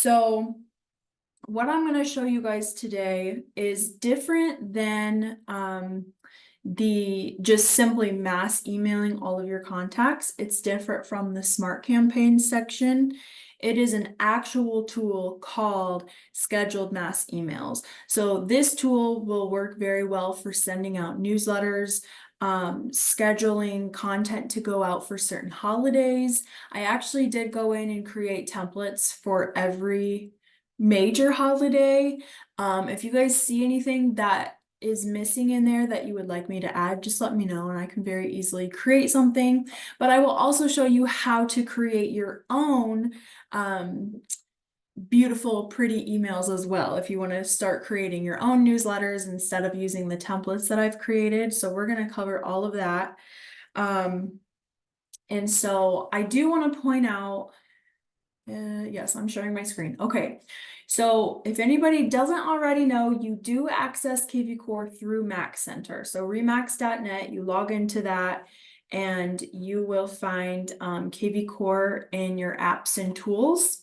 So what I'm going to show you guys today is different than the just simply mass emailing all of your contacts. It's different from the Smart Campaigns section. It is an actual tool called Scheduled Mass Emails. So this tool will work very well for sending out newsletters, scheduling content to go out for certain holidays. I actually did go in and create templates for every major holiday. If you guys see anything that is missing in there that you would like me to add, just let me know and I can very easily create something. But I will also show you how to create your own beautiful, pretty emails as well if you want to start creating your own newsletters instead of using the templates that I've created. So we're going to cover all of that. And so I do want to point out, yes, I'm sharing my screen. Okay, so if anybody doesn't already know, you do access KV Core through MaxCenter. So remax.net, you log into that and you will find KV Core in your apps and tools.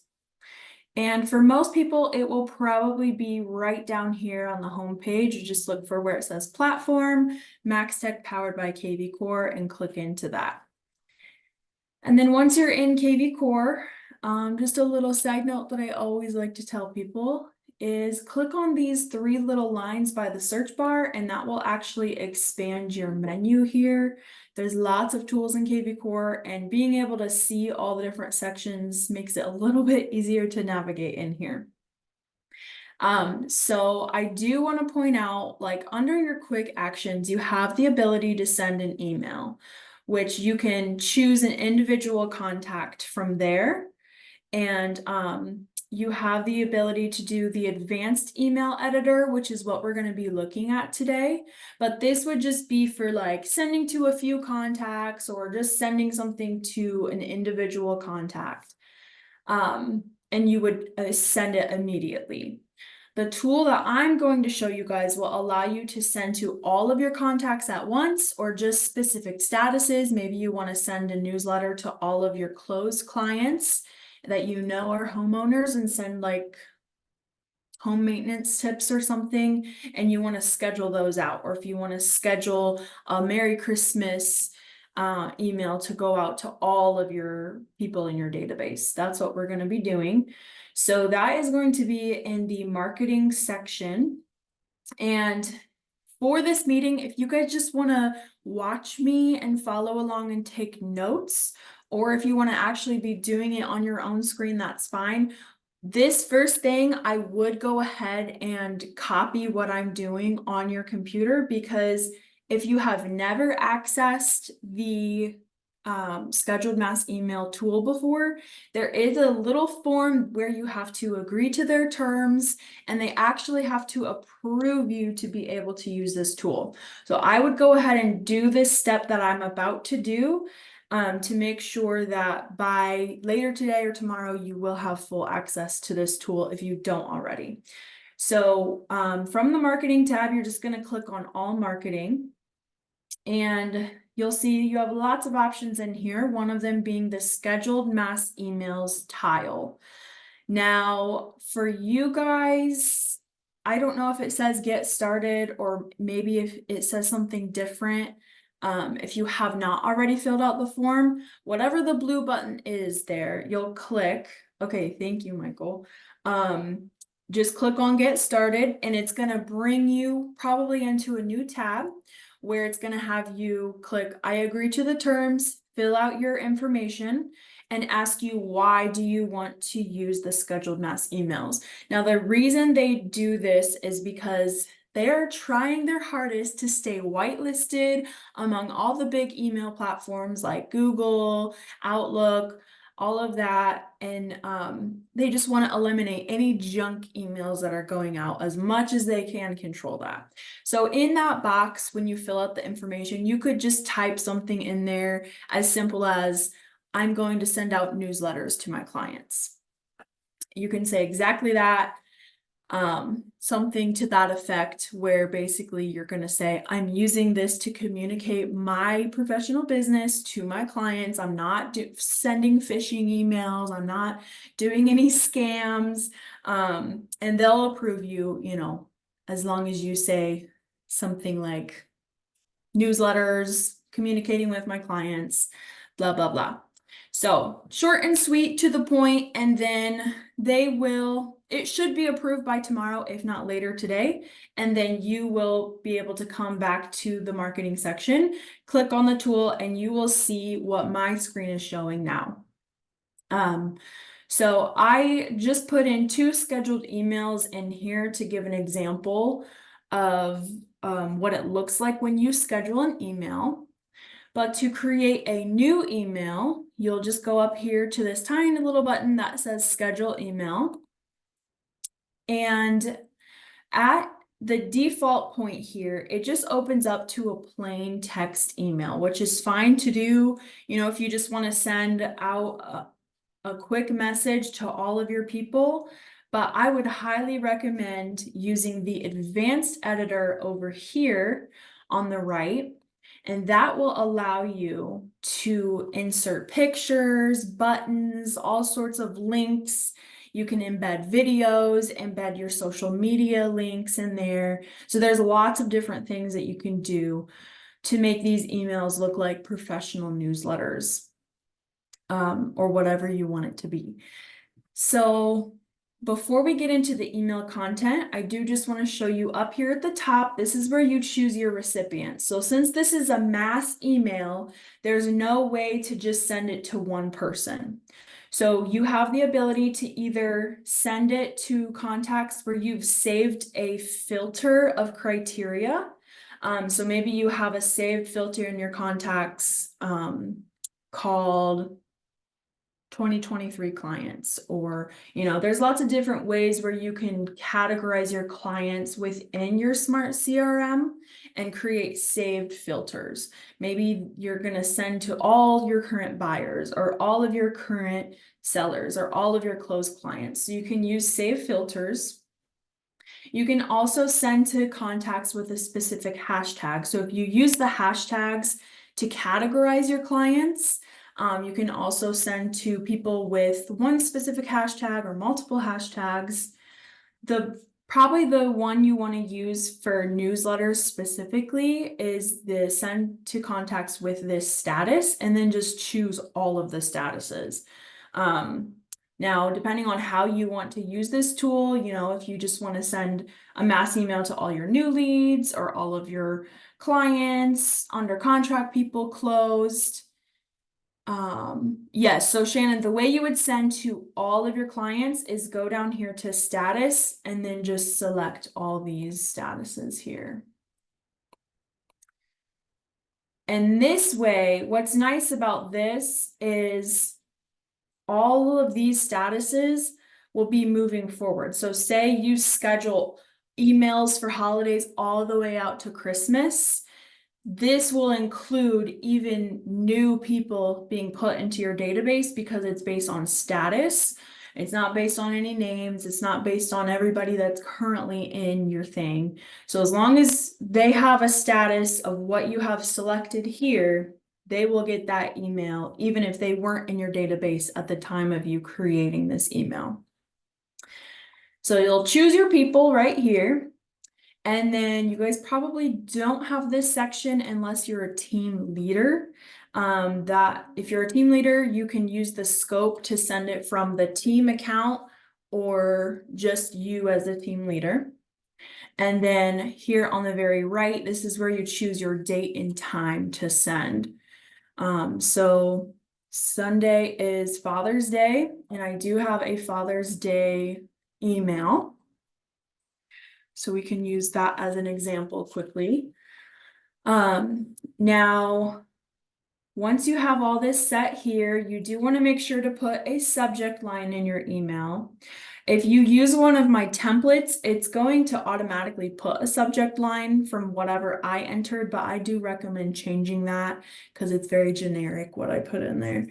And for most people, it will probably be right down here on the home page. You just look for where it says platform, MaxTech powered by KV Core, and click into that. And then once you're in KV Core, just a little side note that I always like to tell people is click on these three little lines by the search bar, and that will actually expand your menu here. There's lots of tools in KV Core, and being able to see all the different sections makes it a little bit easier to navigate in here. So I do want to point out, like under your quick actions, you have the ability to send an email, which you can choose an individual contact from there. And you have the ability to do the advanced email editor, which is what we're going to be looking at today. But this would just be for like sending to a few contacts or just sending something to an individual contact. And you would send it immediately. The tool that I'm going to show you guys will allow you to send to all of your contacts at once or just specific statuses. Maybe you want to send a newsletter to all of your closed clients that you know are homeowners and send like home maintenance tips or something, and you want to schedule those out. Or if you want to schedule a Merry Christmas email to go out to all of your people in your database. That's what we're going to be doing. So that is going to be in the marketing section. And for this meeting, if you guys just want to watch me and follow along and take notes, or if you want to actually be doing it on your own screen, that's fine. This first thing, I would go ahead and copy what I'm doing on your computer, because if you have never accessed the scheduled mass email tool before, there is a little form where you have to agree to their terms and they actually have to approve you to be able to use this tool. So I would go ahead and do this step that I'm about to do to make sure that by later today or tomorrow, you will have full access to this tool if you don't already. So from the marketing tab, you're just going to click on all marketing. And you'll see you have lots of options in here, one of them being the scheduled mass emails tile. Now, for you guys, I don't know if it says get started or maybe if it says something different. If you have not already filled out the form, whatever the blue button is there, you'll click. Okay, thank you, Michael. Just click on get started and it's going to bring you probably into a new tab where it's going to have you click I agree to the terms, fill out your information, and ask you why do you want to use the scheduled mass emails. Now, the reason they do this is because they are trying their hardest to stay whitelisted among all the big email platforms like Google, Outlook, all of that. And they just want to eliminate any junk emails that are going out as much as they can control that. So in that box, when you fill out the information, you could just type something in there as simple as, I'm going to send out newsletters to my clients. You can say exactly that. something to that effect, where basically you're going to say, I'm using this to communicate my professional business to my clients. I'm not sending phishing emails. I'm not doing any scams. And they'll approve you, you know, as long as you say something like newsletters, communicating with my clients, blah, blah, blah. So short and sweet, to the point, and then it should be approved by tomorrow, if not later today. And then you will be able to come back to the marketing section, click on the tool, and you will see what my screen is showing now. So I just put in 2 scheduled emails in here to give an example of what it looks like when you schedule an email. But to create a new email, you'll just go up here to this tiny little button that says schedule email. And at the default point here, it just opens up to a plain text email, which is fine to do. You know, if you just want to send out a quick message to all of your people. But I would highly recommend using the advanced editor over here on the right. And that will allow you to insert pictures, buttons, all sorts of links. You can embed videos, embed your social media links in there. So there's lots of different things that you can do to make these emails look like professional newsletters, or whatever you want it to be. So before we get into the email content, I do just want to show you up here at the top, this is where you choose your recipient. So since this is a mass email, there's no way to just send it to one person. So you have the ability to either send it to contacts where you've saved a filter of criteria. So maybe you have a saved filter in your contacts called 2023 clients, or, you know, there's lots of different ways where you can categorize your clients within your Smart CRM and create saved filters. Maybe you're going to send to all your current buyers, or all of your current sellers, or all of your closed clients. So you can use save filters. You can also send to contacts with a specific hashtag. So if you use the hashtags to categorize your clients, you can also send to people with one specific hashtag or multiple hashtags. Probably the one you want to use for newsletters specifically is the send to contacts with this status, and then just choose all of the statuses. Now, depending on how you want to use this tool, you know, if you just want to send a mass email to all your new leads or all of your clients, under contract people, closed. Yes, so Shannon, the way you would send to all of your clients is go down here to status and then just select all these statuses here. And this way, what's nice about this is all of these statuses will be moving forward. So say you schedule emails for holidays all the way out to Christmas. This will include even new people being put into your database because it's based on status. It's not based on any names. It's not based on everybody that's currently in your thing. So as long as they have a status of what you have selected here, they will get that email, even if they weren't in your database at the time of you creating this email. So you'll choose your people right here. And then you guys probably don't have this section unless you're a team leader. That if you're a team leader, you can use the scope to send it from the team account or just you as a team leader. And then here on the very right, this is where you choose your date and time to send. So Sunday is Father's Day, and I do have a Father's Day email. So we can use that as an example quickly. Now, once you have all this set here, you do want to make sure to put a subject line in your email. If you use one of my templates, it's going to automatically put a subject line from whatever I entered, but I do recommend changing that because it's very generic what I put in there.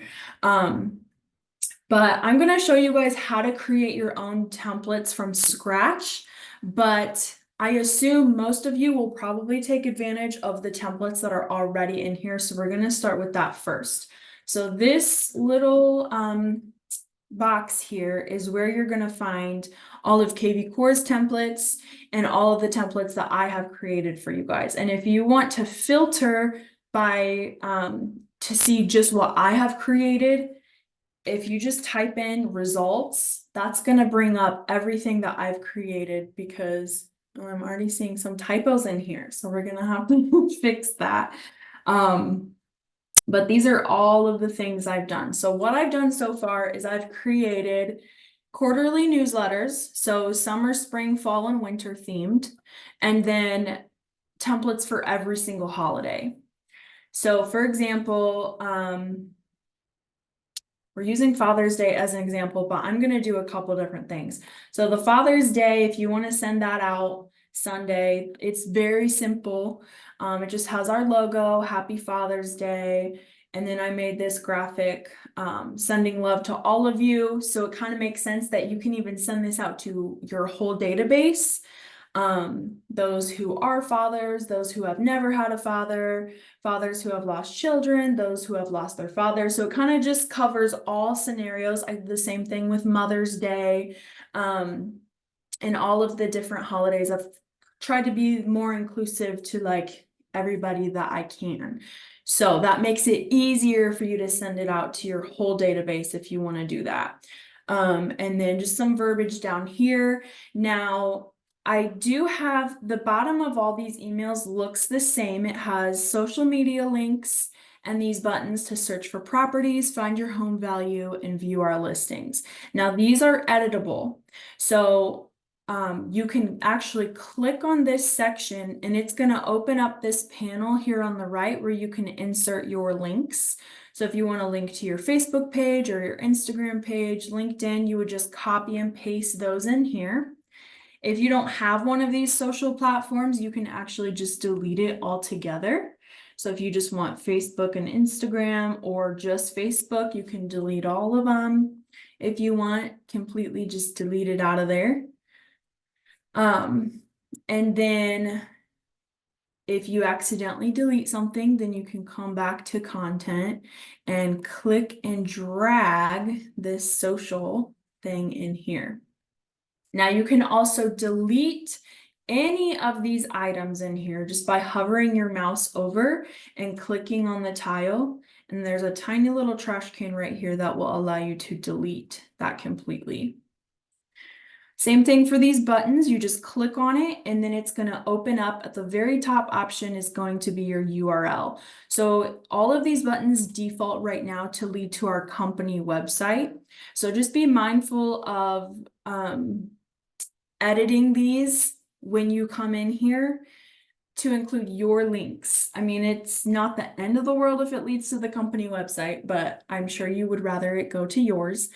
But I'm gonna show you guys how to create your own templates from scratch, but I assume most of you will probably take advantage of the templates that are already in here, so we're gonna start with that first. So this little box here is where you're gonna find all of KV Core's templates and all of the templates that I have created for you guys. And if you want to filter by to see just what I have created, if you just type in results, that's gonna bring up everything that I've created, because I'm already seeing some typos in here, so we're gonna have to fix that. But these are all of the things I've done. So what I've done so far is I've created quarterly newsletters, so summer, spring, fall, and winter themed, and then templates for every single holiday. So for example, we're using Father's Day as an example, but I'm gonna do a couple different things. So the Father's Day, if you want to send that out Sunday, it's very simple. It just has our logo, Happy Father's Day. And then I made this graphic, sending love to all of you. So it kind of makes sense that you can even send this out to your whole database. Those who are fathers, those who have never had a father, fathers who have lost children, those who have lost their father. So it kind of just covers all scenarios. I did the same thing with Mother's Day, and all of the different holidays. I've tried to be more inclusive to like everybody that I can. So that makes it easier for you to send it out to your whole database if you want to do that. And then just some verbiage down here. Now, I do have the bottom of all these emails looks the same. It has social media links and these buttons to search for properties, find your home value, and view our listings. Now, these are editable. So you can actually click on this section and it's going to open up this panel here on the right where you can insert your links. So if you want to link to your Facebook page or your Instagram page, LinkedIn, you would just copy and paste those in here. If you don't have one of these social platforms, you can actually just delete it altogether. So if you just want Facebook and Instagram or just Facebook, you can delete all of them. If you want, completely just delete it out of there. And then if you accidentally delete something, then you can come back to content and click and drag this social thing in here. Now you can also delete any of these items in here just by hovering your mouse over and clicking on the tile. And there's a tiny little trash can right here that will allow you to delete that completely. Same thing for these buttons, you just click on it and then it's gonna open up. At the very top option is going to be your URL. So all of these buttons default right now to lead to our company website. So just be mindful of editing these when you come in here to include your links. I mean, it's not the end of the world if it leads to the company website, but I'm sure you would rather it go to yours.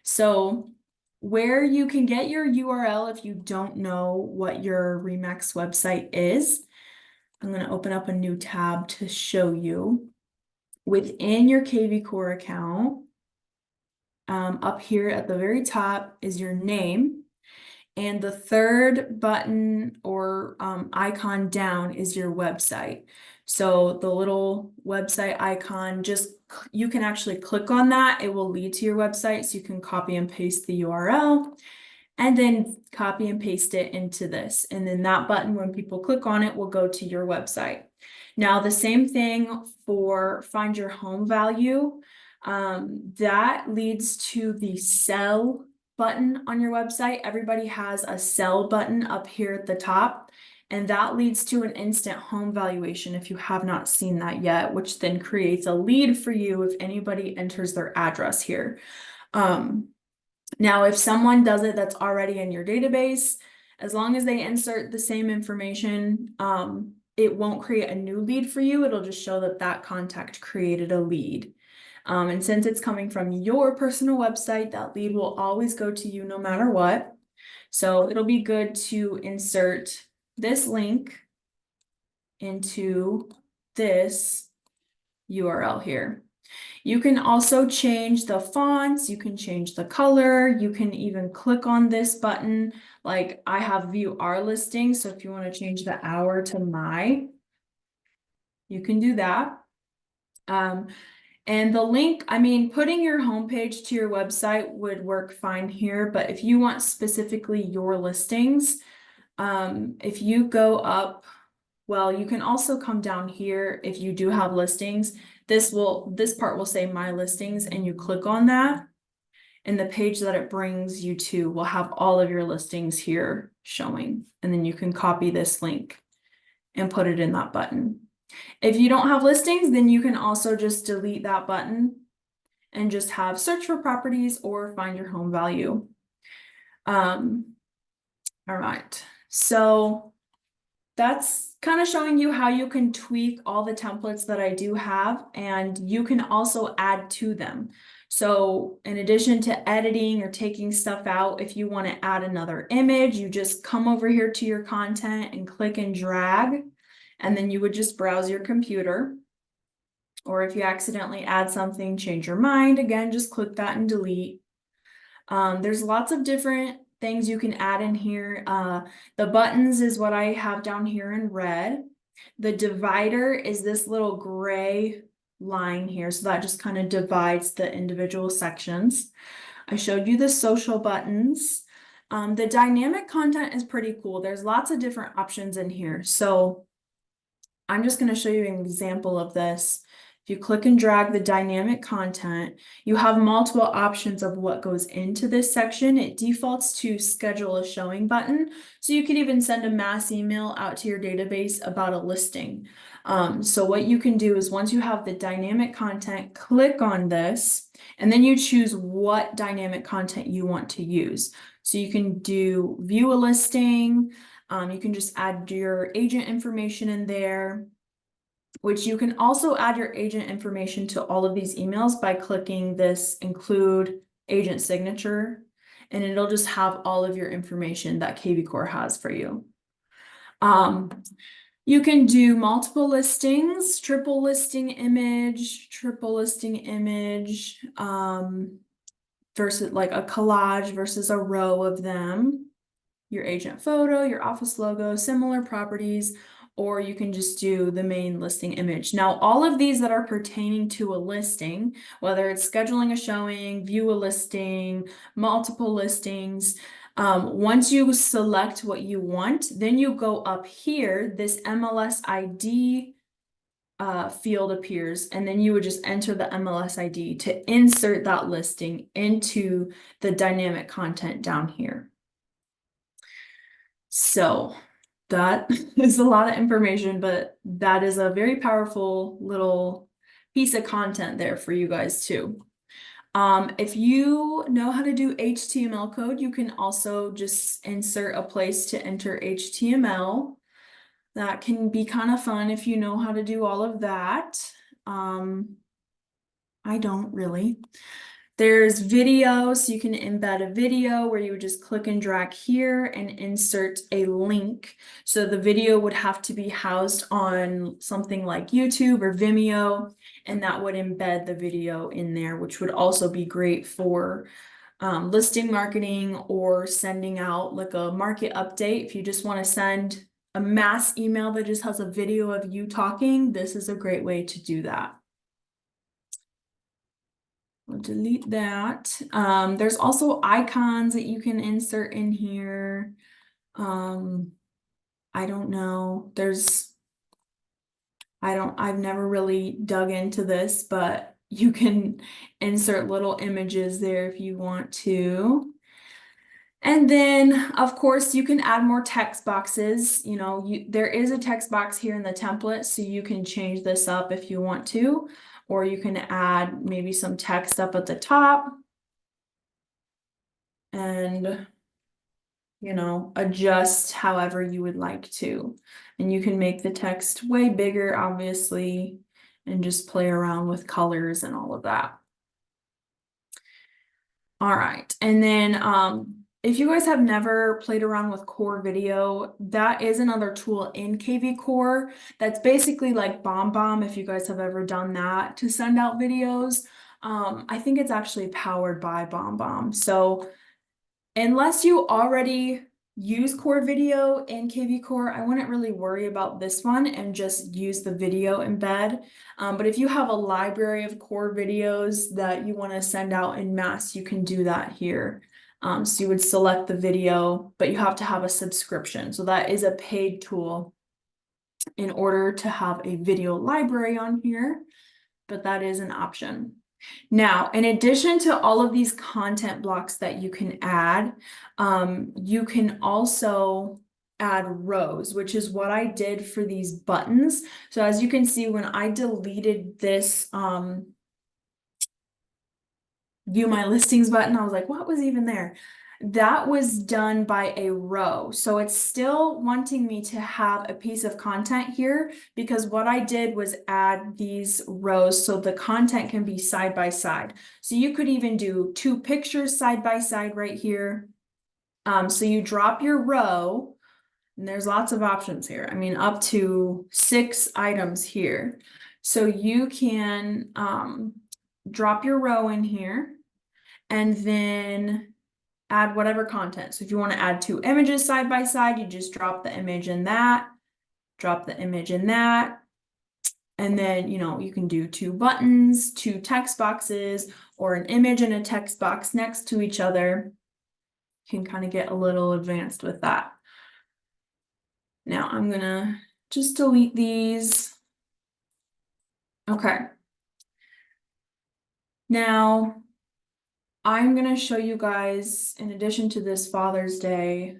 So where you can get your URL if you don't know what your RE/MAX website is, I'm going to open up a new tab to show you. Within your KV Core account, up here at the very top is your name. And the third button or icon down is your website. So the little website icon, you can actually click on that. It will lead to your website. So you can copy and paste the URL and then copy and paste it into this. And then that button, when people click on it, will go to your website. Now, the same thing for find your home value. That leads to the sell button on your website. Everybody has a sell button up here at the top, and that leads to an instant home valuation if you have not seen that yet, which then creates a lead for you if anybody enters their address here. Now, if someone does it that's already in your database, as long as they insert the same information, it won't create a new lead for you. It'll just show that that contact created a lead. And since it's coming from your personal website, that lead will always go to you no matter what. So it'll be good to insert this link into this URL here. You can also change the fonts, you can change the color, you can even click on this button. Like I have view our listing, so if you want to change the hour to my, you can do that. And the link, I mean, putting your homepage to your website would work fine here, but if you want specifically your listings, if you go up, well, you can also come down here if you do have listings. This part will say my listings, and you click on that, and the page that it brings you to will have all of your listings here showing. And then you can copy this link and put it in that button. If you don't have listings, then you can also just delete that button and just have search for properties or find your home value. All right, so that's kind of showing you how you can tweak all the templates that I do have, and you can also add to them. So in addition to editing or taking stuff out, if you want to add another image, you just come over here to your content and click and drag, and then you would just browse your computer. Or if you accidentally add something, change your mind, again, just click that and delete. There's lots of different things you can add in here. The buttons is what I have down here in red. The divider is this little gray line here, so that just kind of divides the individual sections. I showed you the social buttons. The dynamic content is pretty cool. There's lots of different options in here. So I'm just going to show you an example of this. If you click and drag the dynamic content, you have multiple options of what goes into this section. It defaults to schedule a showing button. So you can even send a mass email out to your database about a listing. So what you can do is once you have the dynamic content, click on this, and then you choose what dynamic content you want to use. So you can do view a listing. You can just add your agent information in there, which you can also add your agent information to all of these emails by clicking this include agent signature, and it'll just have all of your information that kvCORE has for you. You can do multiple listings, triple listing image, versus like a collage versus a row of them. Your agent photo, your office logo, similar properties, or you can just do the main listing image. Now, all of these that are pertaining to a listing, whether it's scheduling a showing, view a listing, multiple listings, once you select what you want, then you go up here, this MLS ID field appears, and then you would just enter the MLS ID to insert that listing into the dynamic content down here. So that is a lot of information, but that is a very powerful little piece of content there for you guys too. If you know how to do HTML code, you can also just insert a place to enter HTML. That can be kind of fun if you know how to do all of that. I don't really. There's video, so you can embed a video where you would just click and drag here and insert a link. So the video would have to be housed on something like YouTube or Vimeo, and that would embed the video in there, which would also be great for listing marketing or sending out like a market update. If you just want to send a mass email that just has a video of you talking, this is a great way to do that. We'll delete that. There's also icons that you can insert in here. I don't know. I've never really dug into this, but you can insert little images there if you want to. And then, of course, you can add more text boxes. You know, there is a text box here in the template, so you can change this up if you want to, or you can add maybe some text up at the top and, you know, adjust however you would like to. And you can make the text way bigger, obviously, and just play around with colors and all of that. All right, and then if you guys have never played around with Core Video, that is another tool in KV Core that's basically like BombBomb, if you guys have ever done that to send out videos. I think it's actually powered by BombBomb. So unless you already use Core Video in KV Core, I wouldn't really worry about this one and just use the video embed. But if you have a library of Core videos that you want to send out in mass, you can do that here. So you would select the video, but you have to have a subscription. So that is a paid tool in order to have a video library on here, but that is an option. Now, in addition to all of these content blocks that you can add, you can also add rows, which is what I did for these buttons. So as you can see, when I deleted this view my listings button, I was like, what was even there? That was done by a row. So it's still wanting me to have a piece of content here because what I did was add these rows so the content can be side by side. So you could even do 2 pictures side by side right here. So you drop your row and there's lots of options here. I mean, up to 6 items here. So you can drop your row in here and then add whatever content. So if you want to add 2 images side by side, you just drop the image in that, drop the image in that. And then, you know, you can do 2 buttons, 2 text boxes, or an image and a text box next to each other. You can kind of get a little advanced with that. Now I'm gonna just delete these. Okay. Now I'm gonna show you guys, in addition to this Father's Day,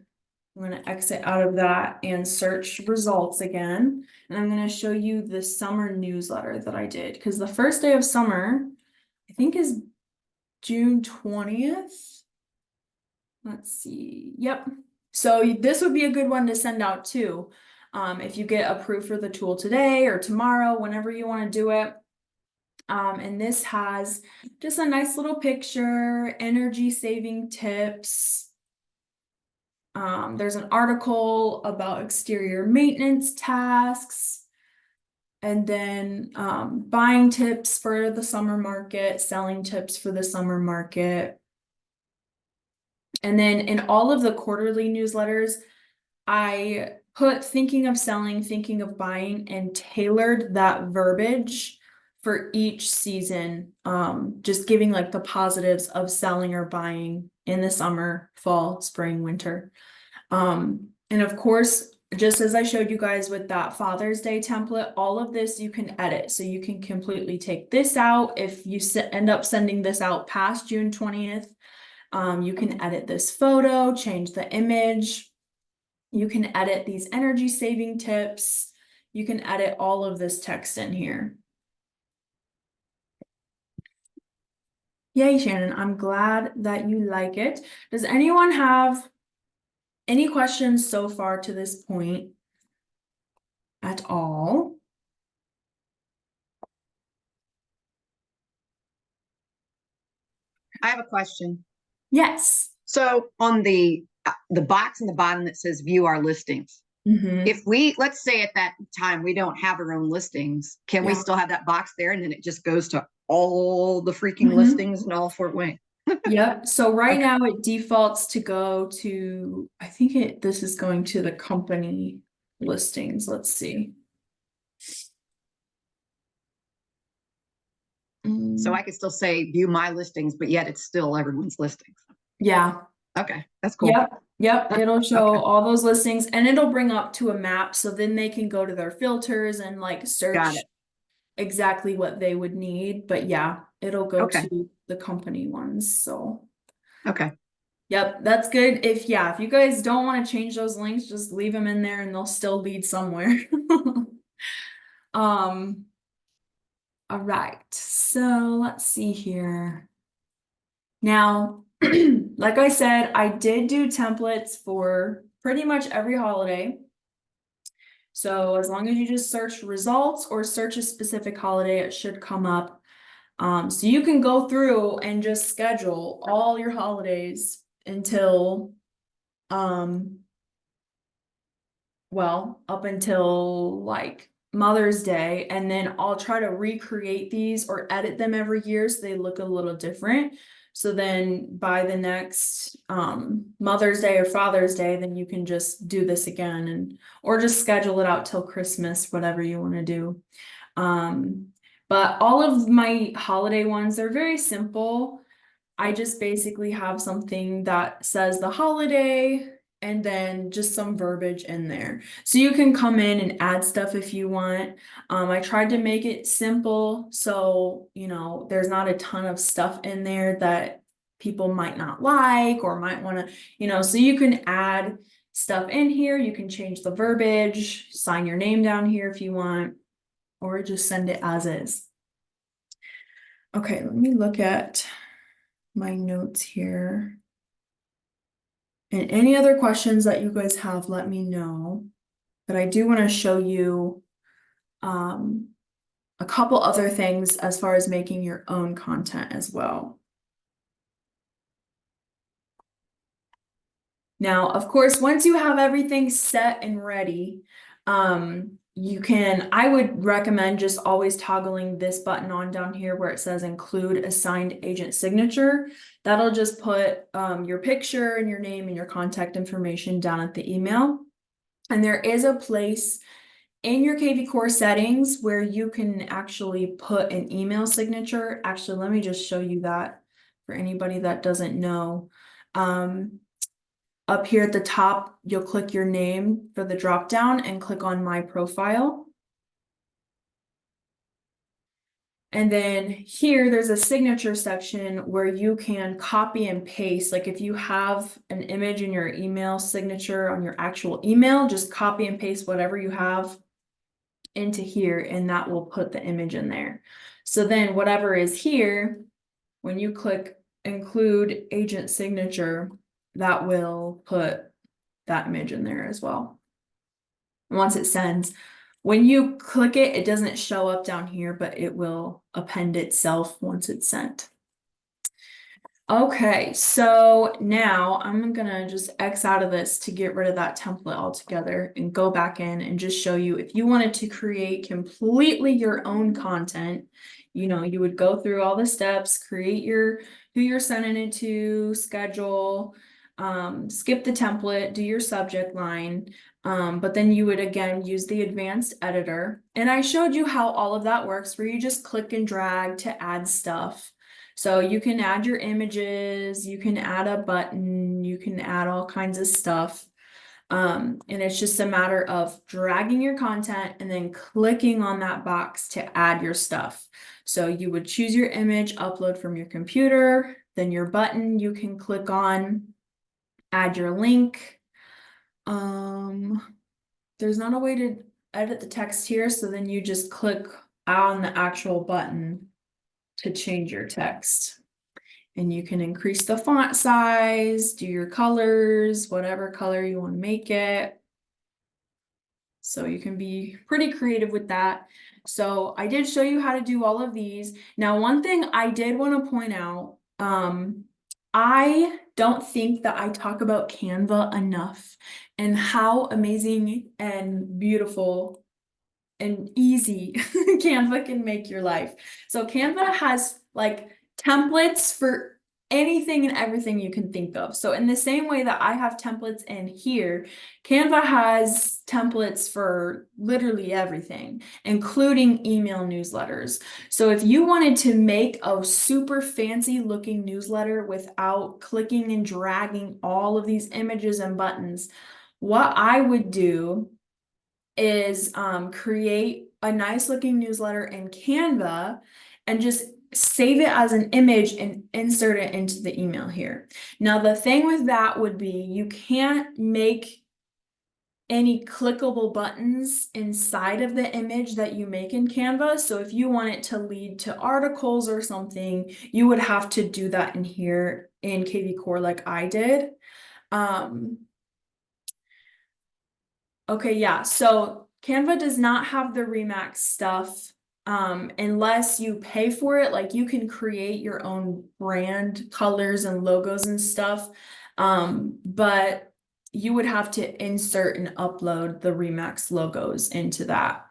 I'm gonna exit out of that and search results again. And I'm gonna show you the summer newsletter that I did, because the first day of summer, I think is June 20th. Let's see, yep. So this would be a good one to send out too. If you get approved for the tool today or tomorrow, whenever you wanna do it. And this has just a nice little picture, energy saving tips. There's an article about exterior maintenance tasks, and then buying tips for the summer market, selling tips for the summer market. And then in all of the quarterly newsletters, I put thinking of selling, thinking of buying, and tailored that verbiage for each season, just giving like the positives of selling or buying in the summer, fall, spring, winter. And of course, just as I showed you guys with that Father's Day template, all of this you can edit. So you can completely take this out. If you end up sending this out past June 20th, you can edit this photo, change the image. You can edit these energy saving tips. You can edit all of this text in here. Yay, Shannon, I'm glad that you like it. Does anyone have any questions so far to this point at all? I have a question. Yes. So on the box in the bottom that says view our listings, if we, let's say at that time we don't have our own listings, can we still have that box there and then it just goes to all the freaking listings in all Fort Wayne? Yep. So right now it defaults to go to, I think this is going to the company listings. Let's see. So I could still say view my listings, but yet it's still everyone's listings. Yeah. Okay, that's cool. Yep. It'll show all those listings and it'll bring up to a map. So then they can go to their filters and like search exactly what they would need. But yeah, it'll go to the company ones. So yep, that's good. If you guys don't want to change those links, just leave them in there and they'll still lead somewhere. All right, so let's see here. Now, like I said, I did do templates for pretty much every holiday. So as long as you just search results or search a specific holiday, it should come up. So you can go through and just schedule all your holidays until, well, up until like Mother's Day, and then I'll try to recreate these or edit them every year so they look a little different. So then by the next Mother's Day or Father's Day, then you can just do this again, and or just schedule it out till Christmas, whatever you want to do. But all of my holiday ones, they're very simple. I just basically have something that says the holiday and then just some verbiage in there. So you can come in and add stuff if you want. I tried to make it simple so, you know, there's not a ton of stuff in there that people might not like or might want to, you know, so you can add stuff in here. You can change the verbiage, sign your name down here if you want, or just send it as is. Okay, let me look at my notes here. And any other questions that you guys have, let me know. But I do want to show you a couple other things as far as making your own content as well. Now, of course, once you have everything set and ready, I would recommend just always toggling this button on down here where it says include assigned agent signature. That'll just put your picture and your name and your contact information down at the email. And there is a place in your KV Core settings where you can actually put an email signature. Actually, let me just show you that for anybody that doesn't know. Up here at the top, you'll click your name for the drop down and click on My Profile. And then here, there's a signature section where you can copy and paste. Like if you have an image in your email signature on your actual email, just copy and paste whatever you have into here, and that will put the image in there. So then whatever is here, when you click include agent signature, that will put that image in there as well. And once it sends, when you click it, it doesn't show up down here, but it will append itself once it's sent. Okay, so now I'm gonna just X out of this to get rid of that template altogether and go back in and just show you if you wanted to create completely your own content, you know, you would go through all the steps, create who you're sending it to, schedule, skip the template, do your subject line, but then you would again use the advanced editor. And I showed you how all of that works where you just click and drag to add stuff. So you can add your images, you can add a button, you can add all kinds of stuff. And it's just a matter of dragging your content and then clicking on that box to add your stuff. So you would choose your image, upload from your computer, then your button you can click on, add your link. There's not a way to edit the text here, so then you just click on the actual button to change your text. And you can increase the font size, do your colors, whatever color you want to make it. So you can be pretty creative with that. So I did show you how to do all of these. Now, one thing I did want to point out, I don't think that I talk about Canva enough and how amazing and beautiful and easy Canva can make your life. So Canva has like templates for anything and everything you can think of. So in the same way that I have templates in here, Canva has templates for literally everything, including email newsletters. So if you wanted to make a super fancy looking newsletter without clicking and dragging all of these images and buttons, what I would do is create a nice looking newsletter in Canva and just save it as an image and insert it into the email here. Now, the thing with that would be you can't make any clickable buttons inside of the image that you make in Canva. So if you want it to lead to articles or something, you would have to do that in here in KV Core like I did. Okay, yeah, so Canva does not have the Remax stuff unless you pay for it. Like you can create your own brand colors and logos and stuff. But you would have to insert and upload the Remax logos into that.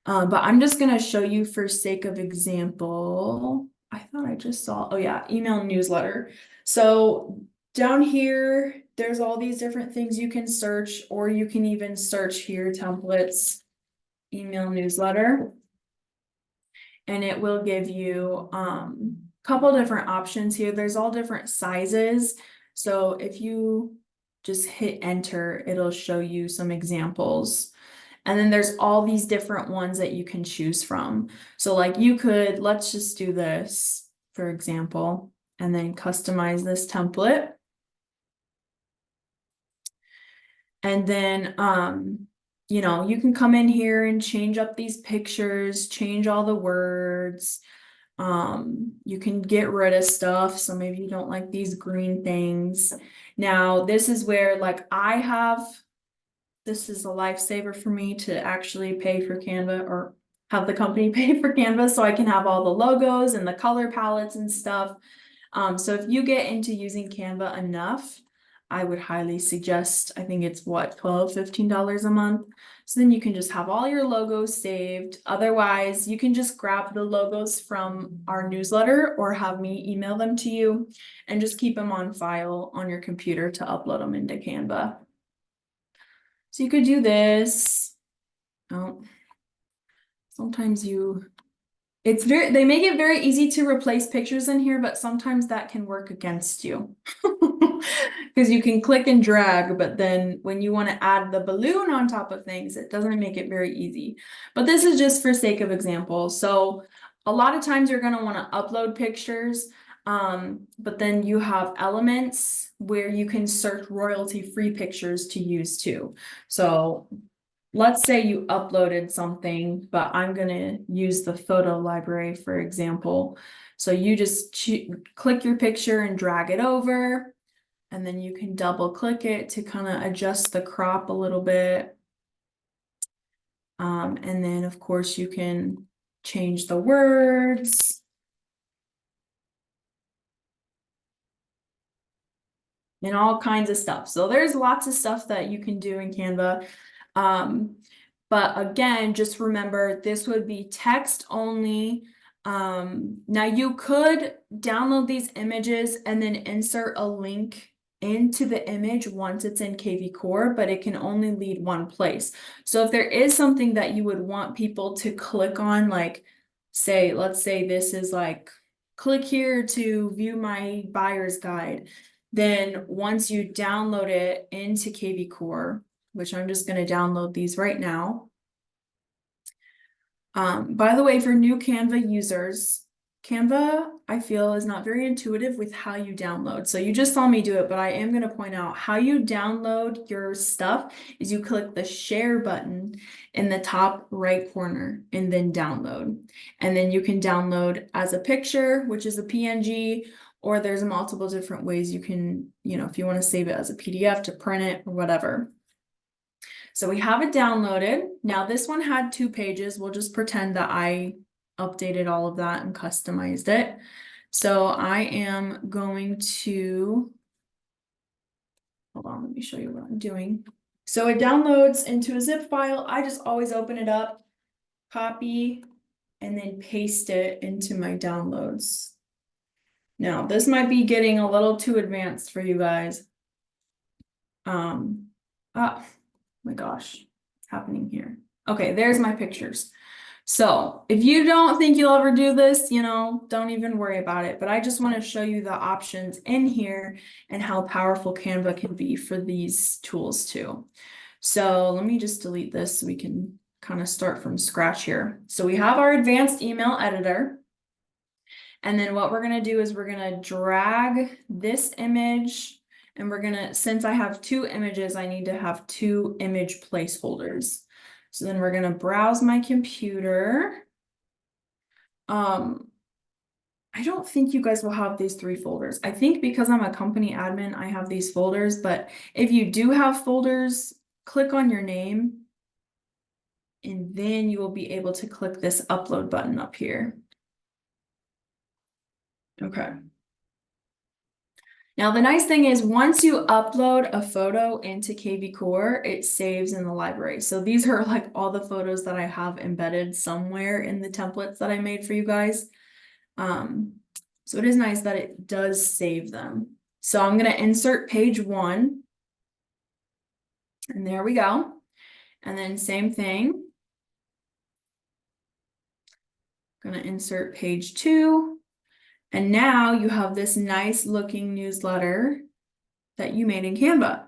But I'm just gonna show you for sake of example. I thought I just saw, oh yeah, email newsletter. So down here, there's all these different things you can search, or you can even search here, templates, email newsletter. And it will give you a couple different options here. There's all different sizes. So if you just hit enter, it'll show you some examples. And then there's all these different ones that you can choose from. So like you could, let's just do this, for example, and then customize this template. And then, you know, you can come in here and change up these pictures, change all the words. You can get rid of stuff. So maybe you don't like these green things. Now, this is where like this is a lifesaver for me to actually pay for Canva or have the company pay for Canva so I can have all the logos and the color palettes and stuff. So if you get into using Canva enough, I would highly suggest, I think it's what, $12, $15 a month. So then you can just have all your logos saved. Otherwise, you can just grab the logos from our newsletter or have me email them to you and just keep them on file on your computer to upload them into Canva. So you could do this. Oh, sometimes they make it very easy to replace pictures in here, but sometimes that can work against you. Because you can click and drag, but then when you want to add the balloon on top of things, it doesn't make it very easy. But this is just for sake of example. So a lot of times you're going to want to upload pictures, but then you have elements where you can search royalty-free pictures to use too. So let's say you uploaded something, but I'm gonna use the photo library, for example. So you just click your picture and drag it over, and then you can double click it to kind of adjust the crop a little bit. And then of course you can change the words. And all kinds of stuff. So there's lots of stuff that you can do in Canva. But again, just remember this would be text only. Now you could download these images and then insert a link into the image once it's in KV Core, but it can only lead one place. So if there is something that you would want people to click on, like say, let's say this is like, click here to view my buyer's guide. Then once you download it into KV Core, which I'm just going to download these right now. By the way, for new Canva users, Canva, I feel, is not very intuitive with how you download. So you just saw me do it, but I am going to point out how you download your stuff is you click the share button in the top right corner and then download. And then you can download as a picture, which is a PNG, or there's multiple different ways you can, if you want to save it as a PDF to print it or whatever. So we have it downloaded. Now this one had 2 pages. We'll just pretend that I updated all of that and customized it. So I am going to, hold on, let me show you what I'm doing. So it downloads into a zip file. I just always open it up, copy, and then paste it into my downloads. Now this might be getting a little too advanced for you guys. Oh my gosh, what's happening here? Okay, there's my pictures. So if you don't think you'll ever do this, don't even worry about it. But I just want to show you the options in here and how powerful Canva can be for these tools too. So let me just delete this so we can kind of start from scratch here. So we have our advanced email editor. And then what we're going to do is we're going to drag this image. And we're gonna, since I have 2 images, I need to have 2 image placeholders. So then we're gonna browse my computer. I don't think you guys will have these 3 folders. I think because I'm a company admin, I have these folders, but if you do have folders, click on your name. And then you will be able to click this upload button up here. Okay. Now, the nice thing is once you upload a photo into KV Core, it saves in the library. So these are like all the photos that I have embedded somewhere in the templates that I made for you guys. So it is nice that it does save them. So I'm going to insert page 1. And there we go. And then same thing. Going to insert page 2. And now you have this nice looking newsletter that you made in Canva.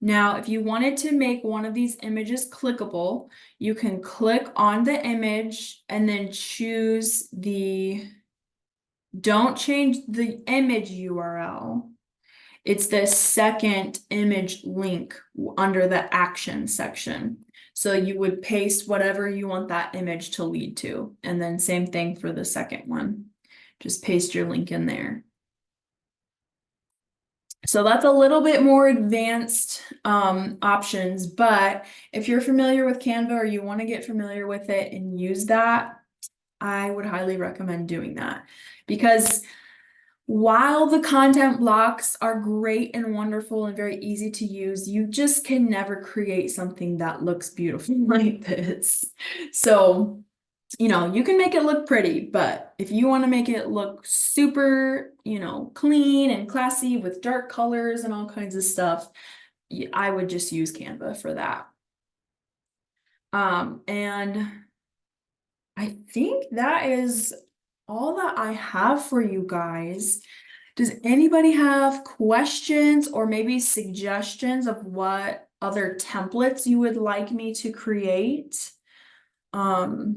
Now, if you wanted to make one of these images clickable, you can click on the image and then choose don't change the image URL. It's the second image link under the action section. So you would paste whatever you want that image to lead to. And then same thing for the second one. Just paste your link in there. So that's a little bit more advanced options, but if you're familiar with Canva or you want to get familiar with it and use that, I would highly recommend doing that. Because while the content blocks are great and wonderful and very easy to use, you just can never create something that looks beautiful like this. So, you know, you can make it look pretty, but if you want to make it look super, you know, clean and classy with dark colors and all kinds of stuff, I would just use Canva for that. And I think that is all that I have for you guys. Does anybody have questions or maybe suggestions of what other templates you would like me to create? I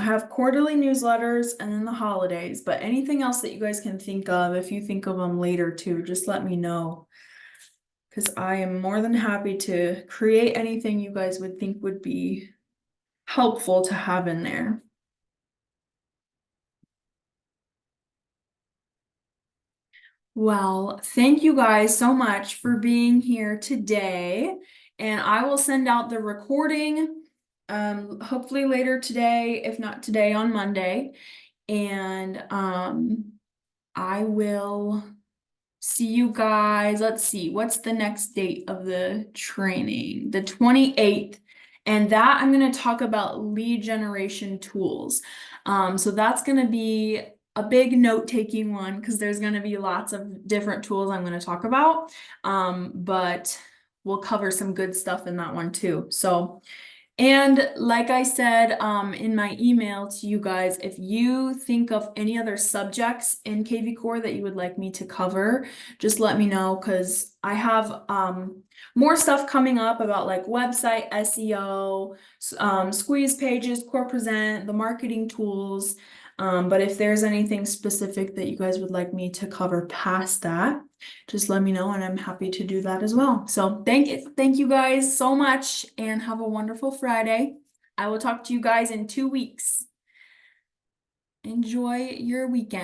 have quarterly newsletters and then the holidays, but anything else that you guys can think of, if you think of them later too, just let me know. Because I am more than happy to create anything you guys would think would be helpful to have in there. Well, thank you guys so much for being here today. And I will send out the recording hopefully later today, if not today on Monday. And I will see you guys. Let's see, what's the next date of the training? The 28th. And that I'm going to talk about lead generation tools. So that's going to be a big note-taking one because there's going to be lots of different tools I'm going to talk about. But we'll cover some good stuff in that one too. So, and like I said, in my email to you guys, if you think of any other subjects in KV Core that you would like me to cover, just let me know because I have more stuff coming up about like website SEO, squeeze pages, Core Present, the marketing tools. But if there's anything specific that you guys would like me to cover past that, just let me know and I'm happy to do that as well. So thank you guys so much and have a wonderful Friday. I will talk to you guys in 2 weeks. Enjoy your weekend.